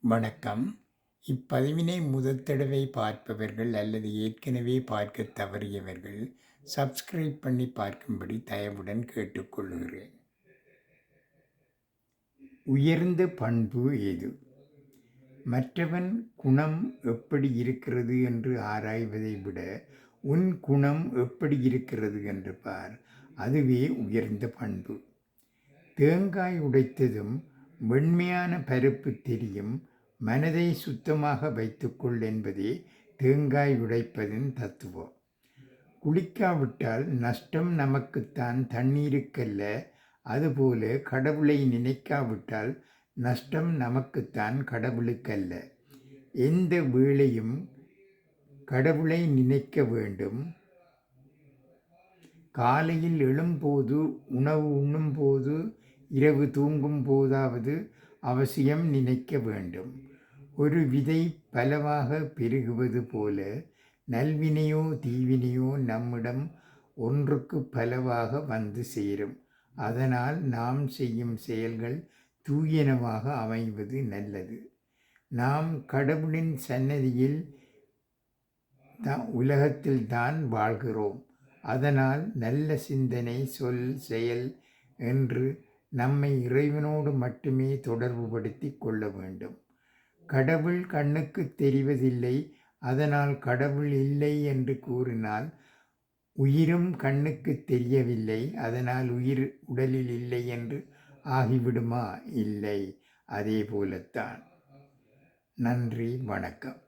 வணக்கம். இப்பதிவினை முதல் தடவை பார்ப்பவர்கள் அல்லது ஏற்கனவே பார்க்க தவறியவர்கள் சப்ஸ்கிரைப் பண்ணி பார்க்கும்படி தயவுடன் கேட்டுக்கொள்கிறேன். உயர்ந்த பண்பு எது? மற்றவன் குணம் எப்படி இருக்கிறது என்று ஆராய்வதை விட உன் குணம் எப்படி இருக்கிறது என்று பார். அதுவே உயர்ந்த பண்பு. தேங்காய் உடைத்ததும் வெண்மையான பருப்பு தெரியும், மனதை சுத்தமாக வைத்துக்கொள் என்பதே தேங்காய் உடைப்பதின் தத்துவம். குளிக்காவிட்டால் நஷ்டம் நமக்குத்தான், தண்ணீருக்கல்ல. அதுபோல கடவுளை நினைக்காவிட்டால் நஷ்டம் நமக்குத்தான், கடவுளுக்கல்ல. எந்த வேளையும் கடவுளை நினைக்க வேண்டும். காலையில் எழும்போது, உணவு உண்ணும்போது, இரவு தூங்கும் போதாவது அவசியம் நினைக்க வேண்டும். ஒரு விதை பலவாக பெருகுவது போல நல்வினையோ தீவினையோ நம்மிடம் ஒன்றுக்கு பலவாக வந்து சேரும். அதனால் நாம் செய்யும் செயல்கள் தூயனவாக அமைவது நல்லது. நாம் கடவுளின் சன்னதியில் உலகத்தில் தான் வாழ்கிறோம். அதனால் நல்ல சிந்தனை, சொல், செயல் என்று நம்மை இறைவனோடு மட்டுமே தொடர்புபடுத்தி கொள்ள வேண்டும். கடவுள் கண்ணுக்கு தெரிவதில்லை, அதனால் கடவுள் இல்லை என்று கூறினால், உயிரும் கண்ணுக்கு தெரியவில்லை, அதனால் உயிர் உடலில் இல்லை என்று ஆகிவிடுமா? இல்லை. அதே போலத்தான். நன்றி, வணக்கம்.